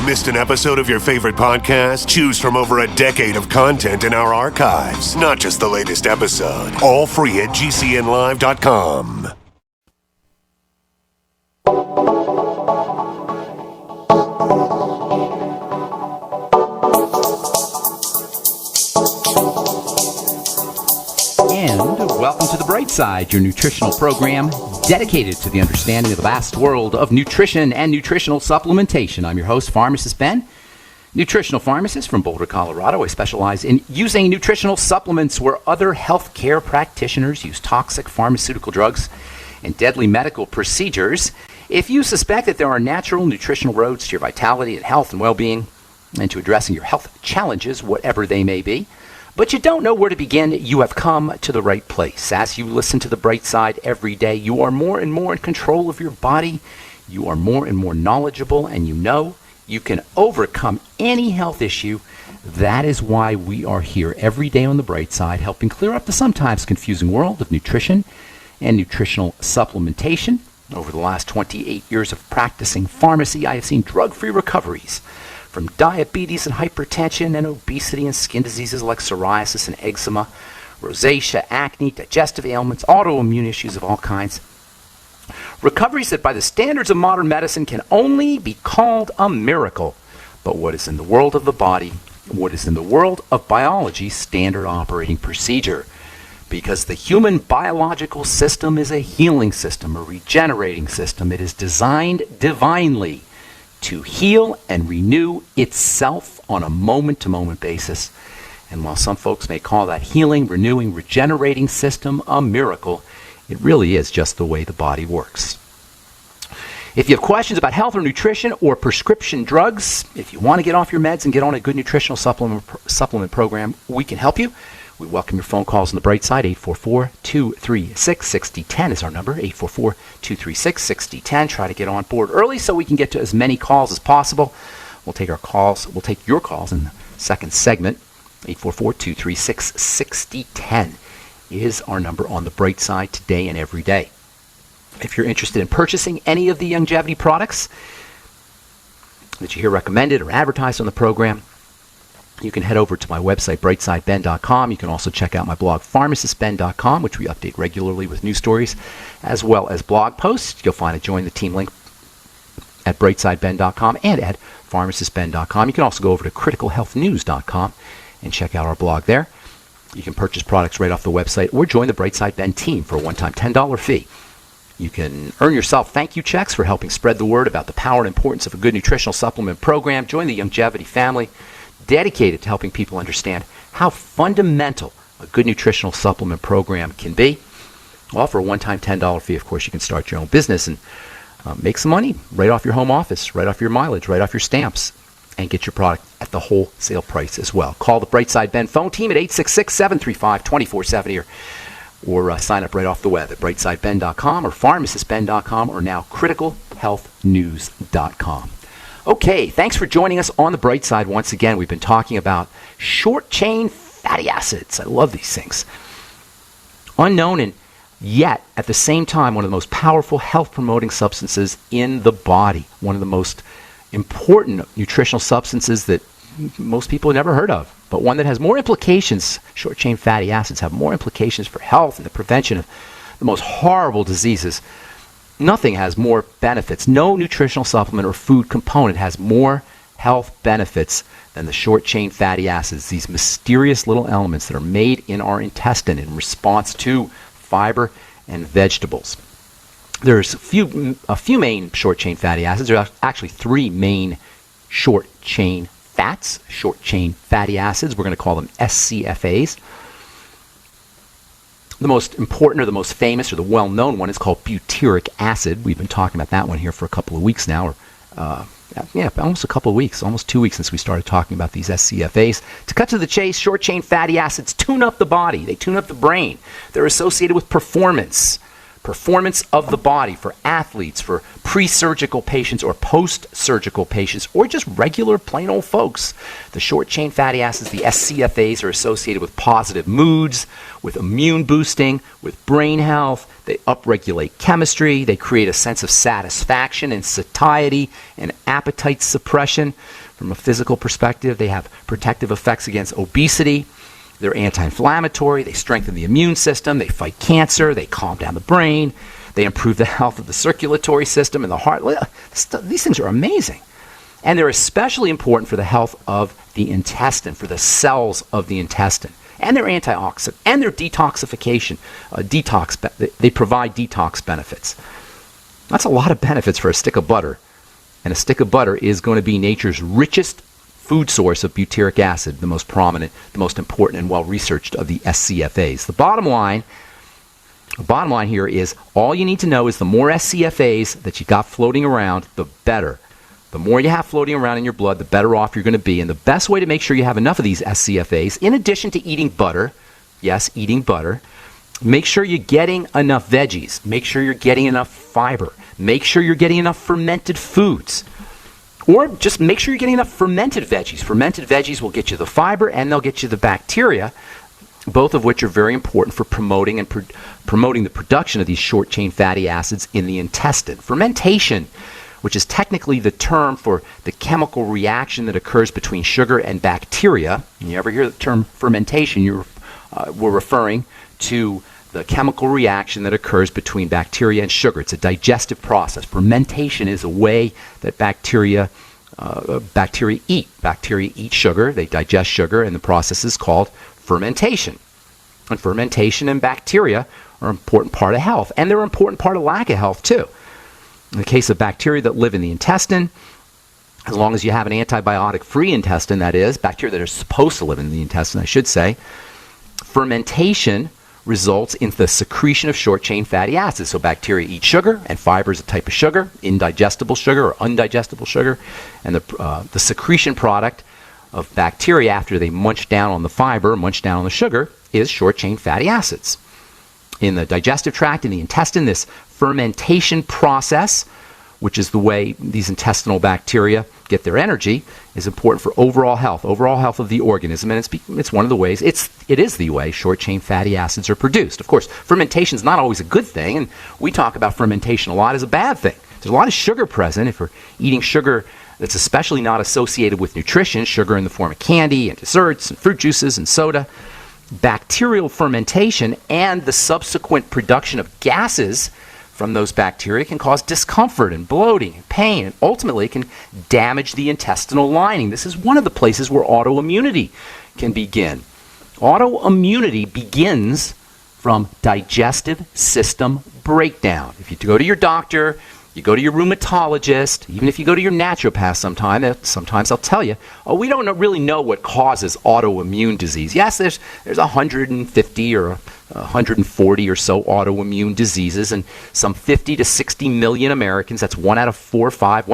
Missed an episode of your favorite podcast? Choose from over a decade of content in our archives, not just the latest episode. All free at GCNlive.com. And welcome to The Bright Side, your nutritional program dedicated to the understanding of the vast world of nutrition and nutritional supplementation. I'm your host, Pharmacist Ben, nutritional pharmacist from Boulder, Colorado. I specialize in using nutritional supplements where other healthcare practitioners use toxic pharmaceutical drugs and deadly medical procedures. If you suspect that there are natural nutritional roads to your vitality and health and well-being and to addressing your health challenges, whatever they may be, but you don't know where to begin, you have come to the right place. As you listen to The Bright Side every day, you are more and more in control of your body. You are more and more knowledgeable, and you know you can overcome any health issue. That is why we are here every day on The Bright Side, helping clear up the sometimes confusing world of nutrition and nutritional supplementation. Over the last 28 years of practicing pharmacy, I have seen drug-free recoveries from diabetes and hypertension and obesity and skin diseases like psoriasis and eczema, rosacea, acne, digestive ailments, autoimmune issues of all kinds. Recoveries that by the standards of modern medicine can only be called a miracle. But what is in the world of the body, what is in the world of biology, standard operating procedure. Because the human biological system is a healing system, a regenerating system. It is designed divinely to heal and renew itself on a moment-to-moment basis. And while some folks may call that healing, renewing, regenerating system a miracle, it really is just the way the body works. If you have questions about health or nutrition or prescription drugs, if you want to get off your meds and get on a good nutritional supplement program, we can help you. We welcome your phone calls on The Bright Side. 844-236-6010 is our number, 844-236-6010. Try to get on board early so we can get to as many calls as possible. We'll take your calls in the second segment. 844-236-6010 is our number on The Bright Side today and every day. If you're interested in purchasing any of the longevity products that you hear recommended or advertised on the program, you can head over to my website, brightsideben.com. You can also check out my blog, pharmacistben.com, which we update regularly with news stories, as well as blog posts. You'll find a Join the Team link at brightsideben.com and at pharmacistben.com. You can also go over to criticalhealthnews.com and check out our blog there. You can purchase products right off the website or join the Brightside Ben team for a one-time $10 fee. You can earn yourself thank you checks for helping spread the word about the power and importance of a good nutritional supplement program. Join the longevity family, dedicated to helping people understand how fundamental a good nutritional supplement program can be. Well, for a one-time $10 fee, of course, you can start your own business and make some money right off your home office, right off your mileage, right off your stamps, and get your product at the wholesale price as well. Call the Brightside Ben phone team at 866-735-2470 or sign up right off the web at brightsideben.com or pharmacistben.com or now criticalhealthnews.com. Okay, thanks for joining us on The Bright Side once again. We've been talking about short-chain fatty acids. I love these things. Unknown and yet, at the same time, one of the most powerful health-promoting substances in the body. One of the most important nutritional substances that most people have never heard of, but one that has more implications. Short-chain fatty acids have more implications for health and the prevention of the most horrible diseases. Nothing has more benefits. No nutritional supplement or food component has more health benefits than the short-chain fatty acids, these mysterious little elements that are made in our intestine in response to fiber and vegetables. There's a few main short-chain fatty acids. There are actually three main short-chain fats, short-chain fatty acids. We're going to call them SCFAs. The most important or the most famous or the well-known one is called butyric acid. We've been talking about that one here for a couple of weeks now, or almost a couple of weeks, almost 2 weeks since we started talking about these SCFAs. To cut to the chase, short-chain fatty acids tune up the body. They tune up the brain. They're associated with performance, performance of the body for athletes, for pre-surgical patients or post-surgical patients, or just regular plain old folks. The short-chain fatty acids, the SCFAs, are associated with positive moods, with immune boosting, with brain health. They upregulate chemistry. They create a sense of satisfaction and satiety and appetite suppression. From a physical perspective, they have protective effects against obesity. They're anti-inflammatory, they strengthen the immune system, they fight cancer, they calm down the brain, they improve the health of the circulatory system and the heart. These things are amazing. And they're especially important for the health of the intestine, for the cells of the intestine. And they're antioxidant, and they're detoxification. They provide detox benefits. That's a lot of benefits for a stick of butter. And a stick of butter is going to be nature's richest food source of butyric acid, the most prominent, the most important and well-researched of the SCFAs. The bottom line here is all you need to know is the more SCFAs that you got floating around, the better. The more you have floating around in your blood, the better off you're going to be. And the best way to make sure you have enough of these SCFAs, in addition to eating butter, yes, eating butter, make sure you're getting enough veggies. Make sure you're getting enough fiber. Make sure you're getting enough fermented foods. Or just make sure you're getting enough fermented veggies. Fermented veggies will get you the fiber and they'll get you the bacteria, both of which are very important for promoting the production of these short-chain fatty acids in the intestine. Fermentation, which is technically the term for the chemical reaction that occurs between sugar and bacteria. And you ever hear the term fermentation, we're referring to the chemical reaction that occurs between bacteria and sugar. It's a digestive process. Fermentation is a way that bacteria eat. Bacteria eat sugar, they digest sugar, and the process is called fermentation. And fermentation and bacteria are an important part of health, and they're an important part of lack of health too. In the case of bacteria that live in the intestine, as long as you have an antibiotic-free intestine, that is, bacteria that are supposed to live in the intestine, I should say, fermentation results in the secretion of short-chain fatty acids. So bacteria eat sugar, and fiber is a type of sugar, indigestible sugar or undigestible sugar, and the secretion product of bacteria after they munch down on the fiber, munch down on the sugar, is short-chain fatty acids. In the digestive tract, in the intestine, this fermentation process, which is the way these intestinal bacteria get their energy, is important for overall health of the organism, and it's one of the ways, it is the way short-chain fatty acids are produced. Of course, fermentation is not always a good thing, and we talk about fermentation a lot as a bad thing. There's a lot of sugar present. If we're eating sugar that's especially not associated with nutrition, sugar in the form of candy and desserts and fruit juices and soda, bacterial fermentation and the subsequent production of gases from those bacteria can cause discomfort and bloating and pain, and ultimately can damage the intestinal lining. This is one of the places where autoimmunity can begin. Autoimmunity begins from digestive system breakdown. If you go to your doctor, you go to your rheumatologist, even if you go to your naturopath sometimes they'll tell you, oh, we don't really know what causes autoimmune disease. Yes, there's 150 or 140 or so autoimmune diseases, and some 50 to 60 million Americans, that's 1 out of 5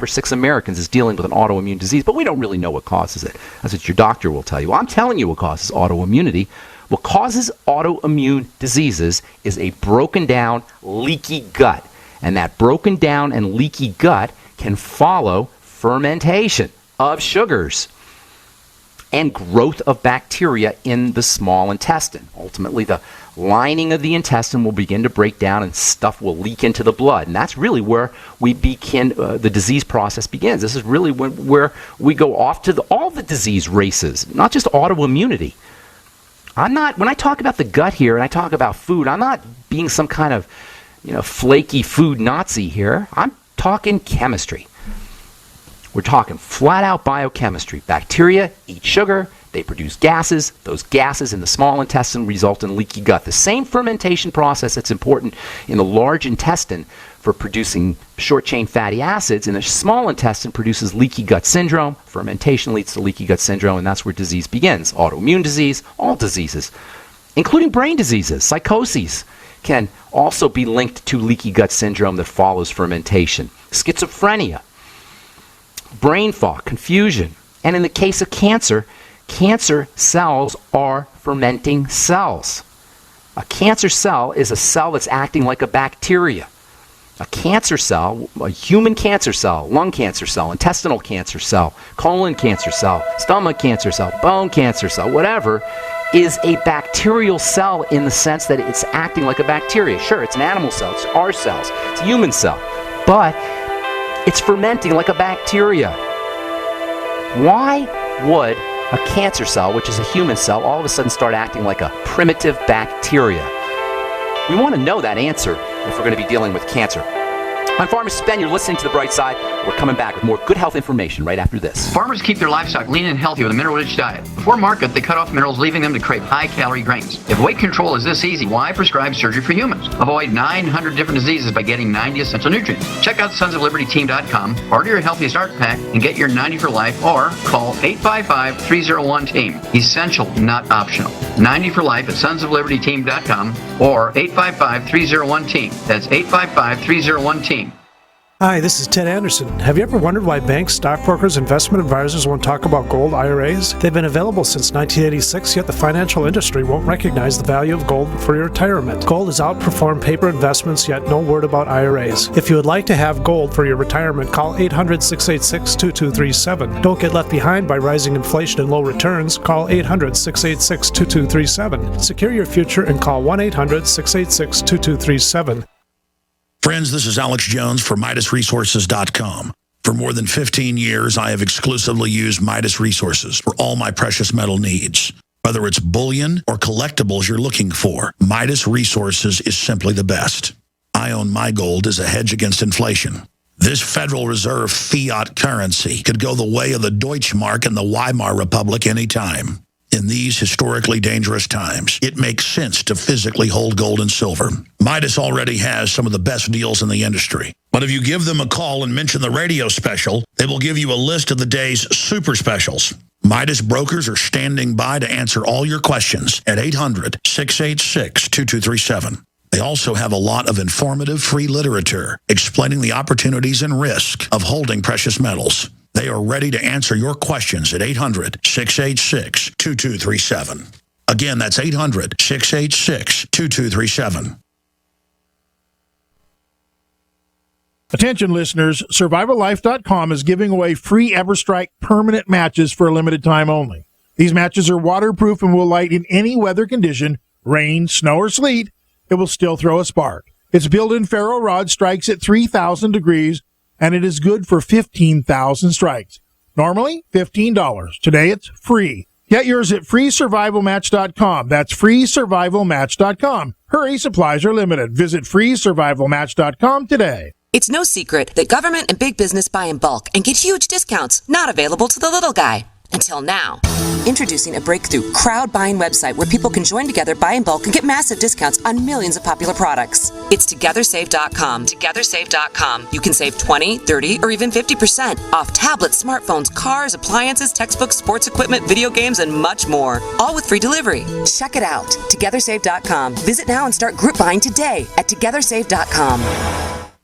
or 6 Americans is dealing with an autoimmune disease, but we don't really know what causes it. That's what your doctor will tell you. Well, I'm telling you what causes autoimmunity. What causes autoimmune diseases is a broken down, leaky gut. And that broken down and leaky gut can follow fermentation of sugars and growth of bacteria in the small intestine. Ultimately, the lining of the intestine will begin to break down and stuff will leak into the blood. And that's really where we begin, the disease process begins. This is really where we go off to all the disease races, not just autoimmunity. When I talk about the gut here and I talk about food, I'm not being some kind of flaky food Nazi here. I'm talking chemistry. We're talking flat-out biochemistry. Bacteria eat sugar. They produce gases. Those gases in the small intestine result in leaky gut. The same fermentation process that's important in the large intestine for producing short-chain fatty acids in the small intestine produces leaky gut syndrome. Fermentation leads to leaky gut syndrome, and that's where disease begins. Autoimmune disease, all diseases, including brain diseases, psychoses, can also be linked to leaky gut syndrome that follows fermentation. Schizophrenia, brain fog, confusion, and in the case of cancer, cancer cells are fermenting cells. A cancer cell is a cell that's acting like a bacteria. A cancer cell, a human cancer cell, lung cancer cell, intestinal cancer cell, colon cancer cell, stomach cancer cell, bone cancer cell, whatever, is a bacterial cell in the sense that it's acting like a bacteria. Sure, it's an animal cell, it's our cells, it's a human cell, but it's fermenting like a bacteria. Why would a cancer cell, which is a human cell, all of a sudden start acting like a primitive bacteria? We want to know that answer if we're going to be dealing with cancer. I'm Pharmacist Ben. You're listening to The Bright Side. We're coming back with more good health information right after this. Farmers keep their livestock lean and healthy with a mineral-rich diet. Before market, they cut off minerals, leaving them to crave high-calorie grains. If weight control is this easy, why prescribe surgery for humans? Avoid 900 different diseases by getting 90 essential nutrients. Check out sonsoflibertyteam.com, order your Healthy Start Pack, and get your 90 for life, or call 855-301-TEAM. Essential, not optional. 90 for life at sonsoflibertyteam.com or 855-301-TEAM. That's 855-301-TEAM. Hi, this is Ted Anderson. Have you ever wondered why banks, stockbrokers, investment advisors won't talk about gold IRAs? They've been available since 1986, yet the financial industry won't recognize the value of gold for your retirement. Gold has outperformed paper investments, yet no word about IRAs. If you would like to have gold for your retirement, call 800-686-2237. Don't get left behind by rising inflation and low returns. Call 800-686-2237. Secure your future and call 1-800-686-2237. Friends, this is Alex Jones for MidasResources.com. For more than 15 years, I have exclusively used Midas Resources for all my precious metal needs. Whether it's bullion or collectibles you're looking for, Midas Resources is simply the best. I own my gold as a hedge against inflation. This Federal Reserve fiat currency could go the way of the Deutschmark and the Weimar Republic anytime. In these historically dangerous times, it makes sense to physically hold gold and silver. Midas already has some of the best deals in the industry. But if you give them a call and mention the radio special, they will give you a list of the day's super specials. Midas brokers are standing by to answer all your questions at 800-686-2237. They also have a lot of informative free literature explaining the opportunities and risk of holding precious metals. They are ready to answer your questions at 800-686-2237. Again, that's 800-686-2237. Attention listeners, SurvivalLife.com is giving away free EverStrike permanent matches for a limited time only. These matches are waterproof and will light in any weather condition, rain, snow, or sleet. It will still throw a spark. Its built-in ferro rod strikes at 3,000 degrees, and it is good for 15,000 strikes. Normally, $15. Today, it's free. Get yours at freesurvivalmatch.com. That's freesurvivalmatch.com. Hurry, supplies are limited. Visit freesurvivalmatch.com today. It's no secret that government and big business buy in bulk and get huge discounts not available to the little guy. Until now. Introducing a breakthrough crowd buying website where people can join together, buy in bulk, and get massive discounts on millions of popular products. It's TogetherSave.com. TogetherSave.com. You can save 20, 30, or even 50% off tablets, smartphones, cars, appliances, textbooks, sports equipment, video games, and much more. All with free delivery. Check it out. TogetherSave.com. Visit now and start group buying today at TogetherSave.com.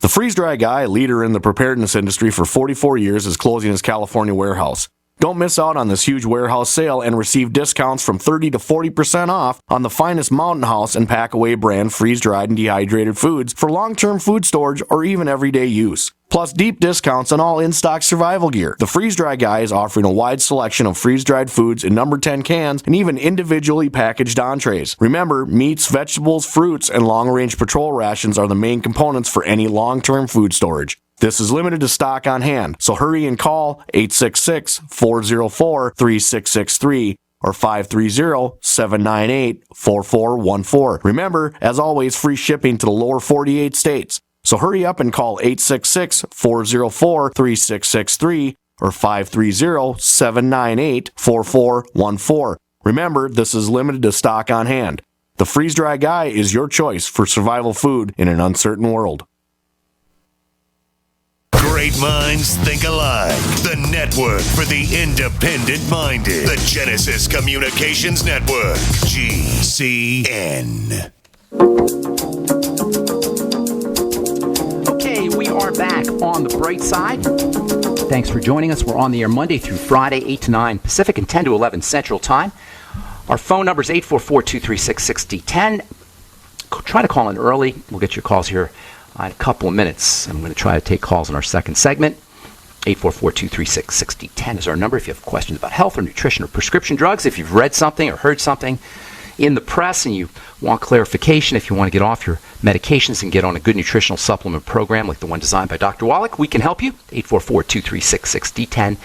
The freeze-dry guy, a leader in the preparedness industry for 44 years, is closing his California warehouse. Don't miss out on this huge warehouse sale and receive discounts from 30 to 40% off on the finest Mountain House and Packaway brand freeze-dried and dehydrated foods for long-term food storage or even everyday use. Plus deep discounts on all in-stock survival gear. The Freeze-Dry Guy is offering a wide selection of freeze-dried foods in number 10 cans and even individually packaged entrees. Remember, meats, vegetables, fruits, and long-range patrol rations are the main components for any long-term food storage. This is limited to stock on hand, so hurry and call 866-404-3663 or 530-798-4414. Remember, as always, free shipping to the lower 48 states. So hurry up and call 866-404-3663 or 530-798-4414. Remember, this is limited to stock on hand. The Freeze-Dry Guy is your choice for survival food in an uncertain world. Great minds think alike. The network for the independent-minded. The Genesis Communications Network. GCN. Okay, we are back on the bright side. Thanks for joining us. We're on the air Monday through Friday, 8 to 9 Pacific and 10 to 11 Central Time. Our phone number is 844-236-6010. try to call in early. We'll get your calls here in a couple of minutes. I'm going to try to take calls in our second segment. 844-236-6010 is our number if you have questions about health or nutrition or prescription drugs. If you've read something or heard something in the press and you want clarification, if you want to get off your medications and get on a good nutritional supplement program like the one designed by Dr. Wallach, we can help you. 844-236-6010.